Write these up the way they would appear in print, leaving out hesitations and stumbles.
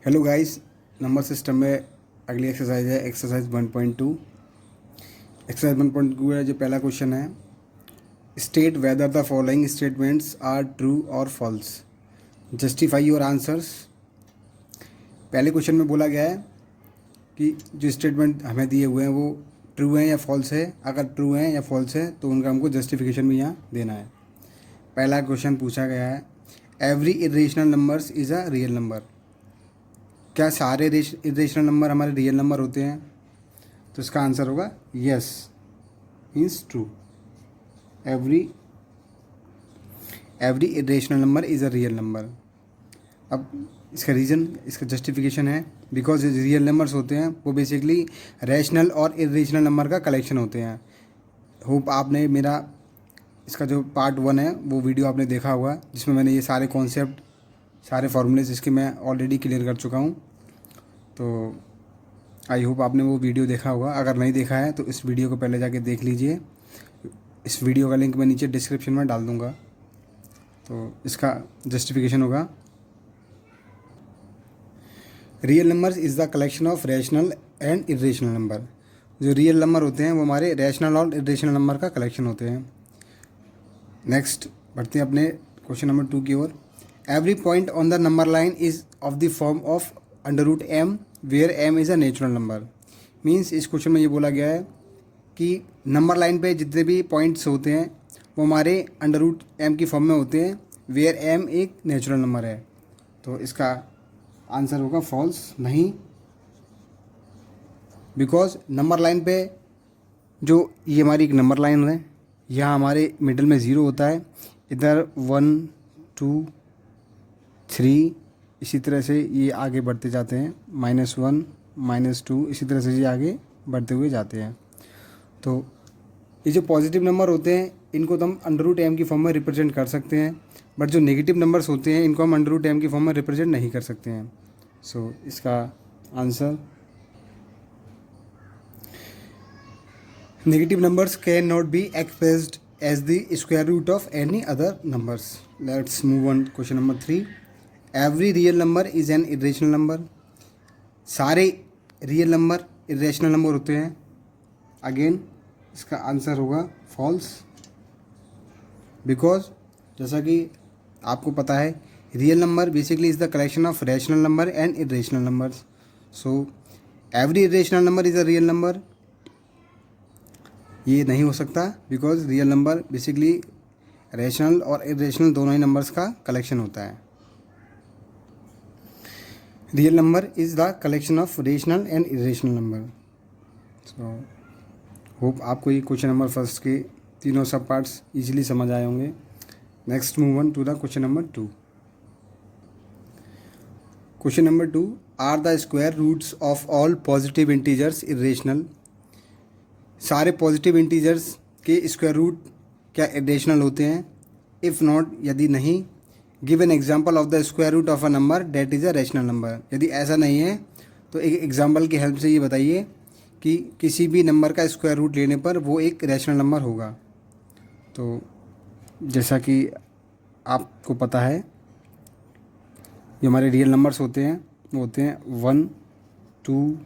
Hello guys, number system में अगली exercise है एक्सरसाइज 1.2। एक्सरसाइज 1.2 है जो पहला क्वेश्चन है, state whether the following statements are true और फॉल्स, जस्टिफाई योर आंसर्स। पहले क्वेश्चन में बोला गया है कि जो स्टेटमेंट हमें दिए हुए हैं वो ट्रू हैं या फॉल्स है। अगर ट्रू हैं या फॉल्स है तो उनका हमको जस्टिफिकेशन भी यहाँ देना है। पहला क्वेश्चन पूछा गया है, every irrational numbers is a real number. क्या सारे इरेशनल नंबर हमारे रियल नंबर होते हैं? तो इसका आंसर होगा yes, means true. Every every irrational number is a real number. अब इसका रीज़न, इसका जस्टिफिकेशन है बिकॉज रियल नंबर्स होते हैं वो बेसिकली रैशनल और इरेशनल नंबर का कलेक्शन होते हैं। होप आपने मेरा इसका जो पार्ट 1 है वो वीडियो आपने देखा होगा, जिसमें मैंने ये सारे कॉन्सेप्ट, सारे फार्मूलेज इसके मैं ऑलरेडी क्लियर कर चुका हूँ। तो आई होप आपने वो वीडियो देखा होगा। अगर नहीं देखा है तो इस वीडियो को पहले जाके देख लीजिए। इस वीडियो का लिंक मैं नीचे डिस्क्रिप्शन में डाल दूँगा। तो इसका जस्टिफिकेशन होगा, real numbers is the collection of rational and irrational number. जो रियल नंबर होते हैं वो हमारे रैशनल और इरेशनल नंबर का कलेक्शन होते हैं। नेक्स्ट बढ़ते हैं अपने क्वेश्चन नंबर 2 की ओर। Every point on the number line is of the form of √m where m is a natural number. Means इस क्वेश्चन में ये बोला गया है कि नंबर लाइन पे जितने भी पॉइंट्स होते हैं वो हमारे √m की फॉर्म में होते हैं, वेयर m एक नेचुरल नंबर है। तो इसका आंसर होगा फॉल्स, नहीं। बिकॉज नंबर लाइन पे जो ये हमारी एक नंबर लाइन है, यहाँ हमारे मिडिल में 0 होता है, इधर 1 2 3, इसी तरह से ये आगे बढ़ते जाते हैं, -1 -2, इसी तरह से ये आगे बढ़ते हुए जाते हैं। तो ये जो पॉजिटिव नंबर होते हैं इनको तो हम √m की फॉर्म में रिप्रेजेंट कर सकते हैं, बट जो नेगेटिव नंबर्स होते हैं इनको हम √m की फॉर्म में रिप्रेजेंट नहीं कर सकते हैं। सो इसका answer, negative numbers can not be expressed as the square root of any other numbers. Let's move on question number 3। Every real number is an irrational number. सारे real number irrational number होते हैं। Again इसका answer होगा false, because जैसा कि आपको पता है real number basically is the collection of rational number and irrational numbers. So every irrational number is a real number, ये नहीं हो सकता because real number basically rational और इरेशनल दोनों ही नंबर्स का कलेक्शन होता है। Real number is the collection of rational and irrational number. So hope आपको ये क्वेश्चन नंबर फर्स्ट के तीनों सब पार्ट्स इजीली समझ आए होंगे। Next move on to the question number 2। Question number 2, are the square roots of all positive integers irrational. सारे positive integers के स्क्वायर रूट क्या इरेशनल होते हैं? इफ़ नॉट, यदि नहीं, give an example of the square root of a number that is a rational number. यदि ऐसा नहीं है तो एक एग्जाम्पल की हेल्प से ये बताइए कि किसी भी नंबर का स्क्वायर रूट लेने पर वो एक रैशनल नंबर होगा। तो जैसा कि आपको पता है जो हमारे रियल नंबर्स होते हैं वो होते हैं 1 2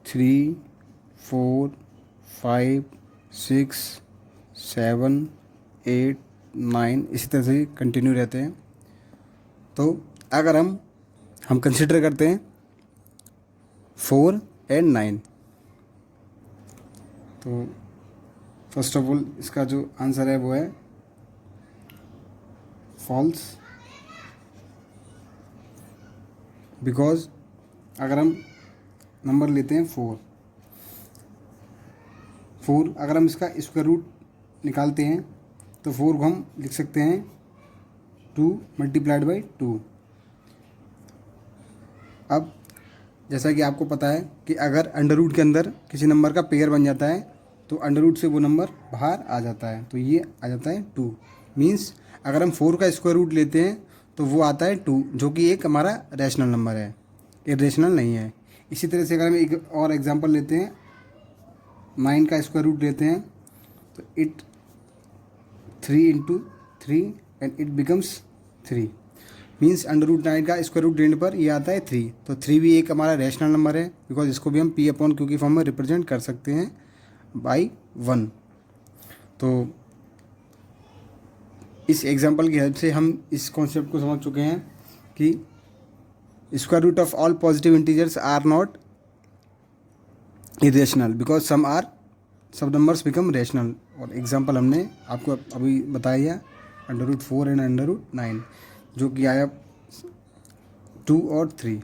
3 4 5 6 7 8 9, इसी तरह से कंटिन्यू रहते हैं। तो अगर हम कंसिडर करते हैं 4 एंड 9, तो फर्स्ट ऑफ ऑल इसका जो आंसर है वो है फॉल्स, बिकॉज अगर हम नंबर लेते हैं 4 अगर हम इसका स्क्वायर रूट निकालते हैं तो 4 को हम लिख सकते हैं 2 × 2। अब जैसा कि आपको पता है कि अगर अंडर रूट के अंदर किसी नंबर का पेयर बन जाता है तो अंडर रूट से वो नंबर बाहर आ जाता है, तो ये आ जाता है 2। मीन्स अगर हम 4 का स्क्वायर रूट लेते हैं तो वो आता है 2, जो कि एक हमारा रैशनल नंबर है, इरेशनल नहीं है। इसी तरह से अगर हम एक और एग्जांपल लेते हैं, 9 का स्क्वायर रूट लेते हैं तो it 3 × 3 and it becomes 3। Means under root 9 का स्क्वायर रूट लेने पर ये आता है 3। तो 3 भी एक हमारा रैशनल नंबर है, बिकॉज इसको भी हम p अपॉन क्यू की फॉर्म में रिप्रेजेंट कर सकते हैं बाई 1। तो इस एग्जांपल की हेल्प से हम इस कॉन्सेप्ट को समझ चुके हैं कि square root of all positive integers are not irrational because सब नंबर्स बिकम रैशनल। और एग्जांपल हमने आपको अभी बताया under root 4 and under root 9, जो कि आया 2 और 3।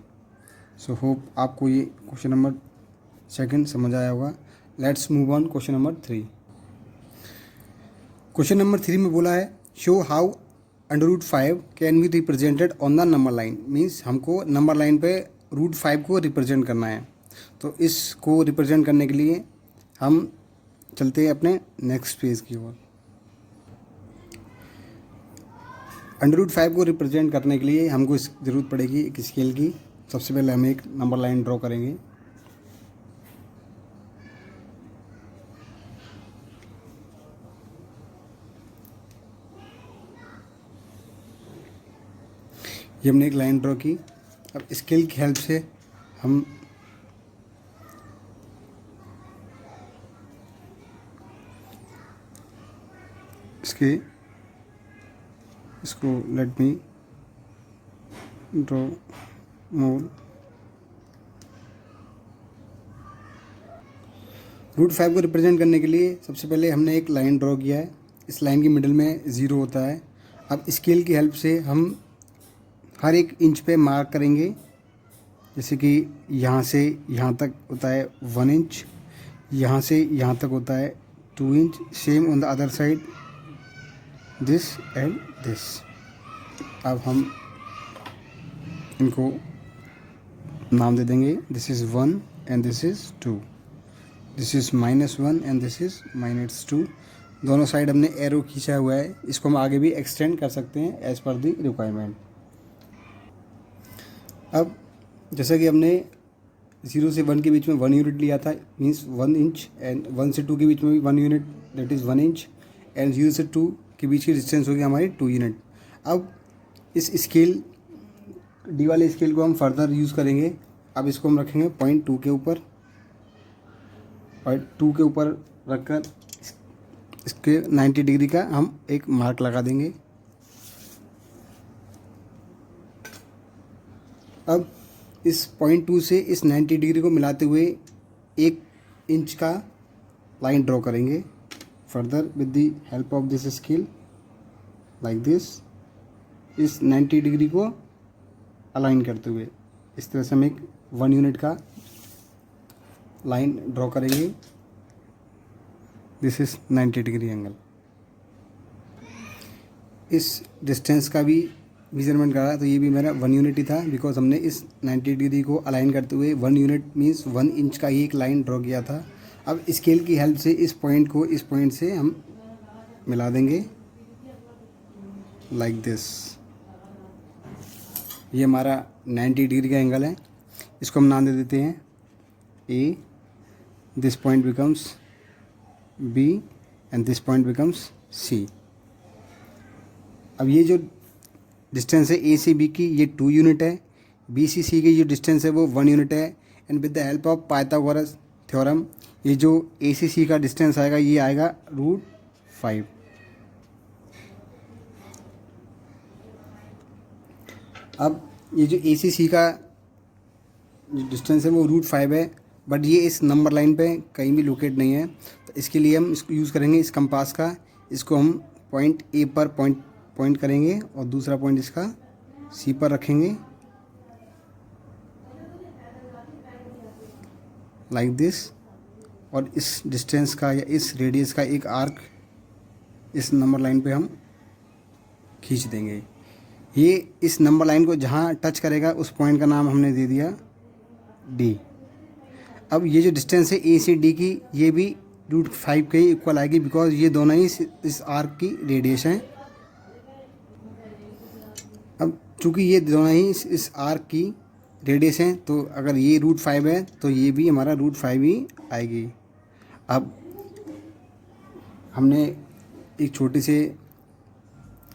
सो होप आपको ये क्वेश्चन नंबर 2 समझ आया होगा। Let's move on question number 3। Question number 3 में बोला है show how under root 5 can be represented on the number line. Means हमको नंबर लाइन पे रूट 5 को रिप्रेजेंट करना है। तो इसको रिप्रेजेंट करने के लिए हम चलते हैं अपने नेक्स्ट पेज की ओर। अंडर रूट 5 को रिप्रेजेंट करने के लिए हमको इस ज़रूरत पड़ेगी एक स्केल की। सबसे पहले हम एक नंबर लाइन ड्रॉ करेंगे। ये हमने एक लाइन ड्रॉ की। अब स्केल की हेल्प से हम इसको लेट मी ड्रॉ मोर। रूट 5 को रिप्रेजेंट करने के लिए सबसे पहले हमने एक लाइन ड्रॉ किया है। इस लाइन के मिडिल में 0 होता है। अब स्केल की हेल्प से हम हर एक इंच पे मार्क करेंगे। जैसे कि यहाँ से यहाँ तक होता है 1 इंच, यहाँ से यहाँ तक होता है 2 inch, same on the other side this and this. अब हम इनको नाम दे देंगे, this is 1 and this is 2, this is -1 and this is -2। दोनों साइड हमने एरो खींचा हुआ है। इसको हम आगे भी एक्सटेंड कर सकते हैं एज पर द रिक्वायरमेंट। अब जैसा कि हमने 0 से 1 के बीच में 1 यूनिट लिया था, मीन्स 1 इंच, एंड 1 से 2 के बीच में भी 1 unit, that is 1 inch, and 0 से 2 के बीच की डिस्टेंस होगी हमारी 2 यूनिट। अब इस स्केल डी वाले स्केल को हम फर्दर यूज़ करेंगे। अब इसको हम रखेंगे पॉइंट 2 के ऊपर, पॉइंट 2 के ऊपर रखकर इसके 90 डिग्री का हम एक मार्क लगा देंगे। अब इस पॉइंट 2 से इस 90 डिग्री को मिलाते हुए 1 इंच का लाइन ड्रॉ करेंगे further with the help of this scale like this. इस 90 डिग्री को अलाइन करते हुए इस तरह से हम एक 1 यूनिट का लाइन ड्रॉ करेंगे। This is 90 degree angle. इस डिस्टेंस का भी मेजरमेंट करा तो ये भी मेरा 1 यूनिट ही था, बिकॉज हमने इस 90 डिग्री को अलाइन करते हुए 1 यूनिट मीन्स 1 इंच का ही एक लाइन ड्रॉ किया था। अब स्केल की हेल्प से इस पॉइंट को इस पॉइंट से हम मिला देंगे लाइक दिस। ये हमारा 90 डिग्री का एंगल है। इसको हम नाम दे देते हैं A, this point becomes B and this point becomes C. अब ये जो डिस्टेंस है ए से बी की ये 2 यूनिट है, बी से सी की जो डिस्टेंस है वो 1 यूनिट है, and with the help of Pythagoras theorem ये जो ए से सी का डिस्टेंस आएगा ये आएगा √5। अब ये जो ए से सी का जो डिस्टेंस है वो √5 है, बट ये इस नंबर लाइन पे कहीं भी लोकेट नहीं है। तो इसके लिए हम इसको यूज़ करेंगे इस कंपास का। इसको हम पॉइंट ए पर पॉइंट करेंगे और दूसरा पॉइंट इसका सी पर रखेंगे लाइक दिस। और इस डिस्टेंस का या इस रेडियस का एक आर्क इस नंबर लाइन पे हम खींच देंगे। ये इस नंबर लाइन को जहाँ टच करेगा उस पॉइंट का नाम हमने दे दिया डी। अब ये जो डिस्टेंस है ए से डी की ये भी √5 के इक्वल आएगी, बिकॉज ये दोनों ही इस आर्क की रेडियस हैं। अब चूँकि ये दोनों ही इस आर्क की रेडियस हैं तो अगर ये √5 है तो ये भी हमारा √5 ही आएगी। अब हमने एक छोटे से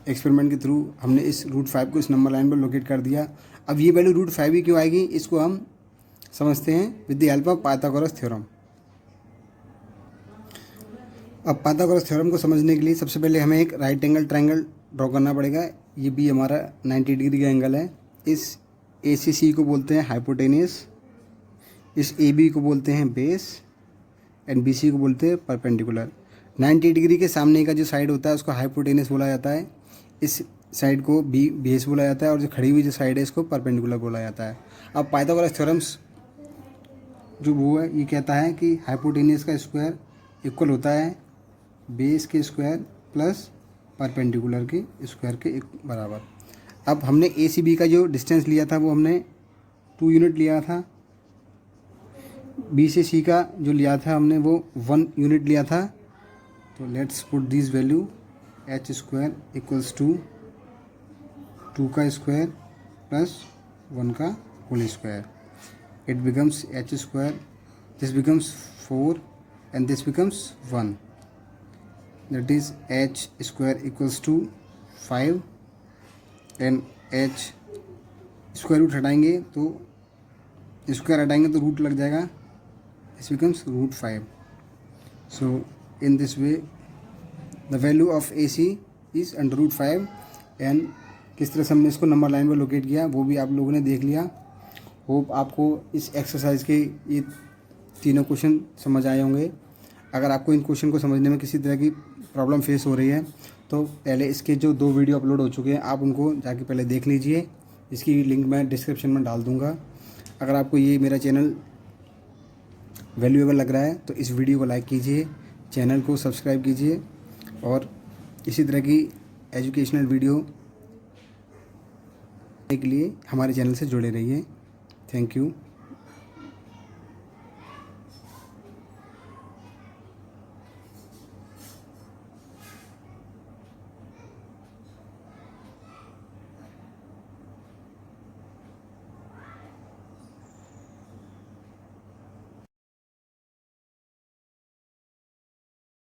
एक्सपेरिमेंट के थ्रू हमने इस रूट 5 को इस नंबर लाइन पर लोकेट कर दिया। अब ये वैल्यू रूट 5 ही क्यों आएगी, इसको हम समझते हैं with the help of Pythagoras theorem. अब पाइथागोरस थ्योरम को समझने के लिए सबसे पहले हमें एक राइट एंगल ट्रायंगल ड्रॉ करना पड़ेगा। ये भी हमारा 90 डिग्री का एंगल है। इस ACC को बोलते हैं हाइपोटेनियस, इस AB को बोलते हैं बेस एंड BC को बोलते हैं परपेंडिकुलर। 90 डिग्री के सामने का जो साइड होता है उसको हाइपोटेनियस बोला जाता है, इस साइड को बेस बोला जाता है, और जो खड़ी हुई जो साइड है इसको परपेंडिकुलर बोला जाता है। अब पाइथागोरस थ्योरम्स जो वो है ये कहता है कि हाइपोटेनियस का स्क्वायर इक्वल होता है बेस के स्क्वायर प्लस परपेंडिकुलर के स्क्वायर के बराबर। अब हमने ACB का जो डिस्टेंस लिया था वो हमने 2 यूनिट लिया था, B से C का जो लिया था हमने वो 1 यूनिट लिया था। तो let's put this value h square equals to 2 का स्क्वायर प्लस 1 का whole square. It becomes h square, this becomes 4 and this becomes 1, that is h square equals to 5 and h square root हटाएंगे तो square हटाएंगे तो root लग जाएगा, this becomes root 5। So in this way the value of AC is under root 5 and किस तरह से हमने इसको नंबर लाइन पर लोकेट किया वो भी आप लोगों ने देख लिया। होप आपको इस एक्सरसाइज के ये तीनों क्वेश्चन समझ आए होंगे। अगर आपको इन क्वेश्चन को समझने में किसी तरह की प्रॉब्लम फेस हो रही है तो पहले इसके जो 2 वीडियो अपलोड हो चुके हैं आप उनको जाके पहले देख लीजिए, इसकी लिंक मैं डिस्क्रिप्शन में डाल दूँगा। अगर आपको ये मेरा चैनल वैल्यूएबल लग रहा है तो इस वीडियो को लाइक कीजिए, चैनल को सब्सक्राइब कीजिए और इसी तरह की एजुकेशनल वीडियो के लिए हमारे चैनल से जुड़े रहिए। Thank you.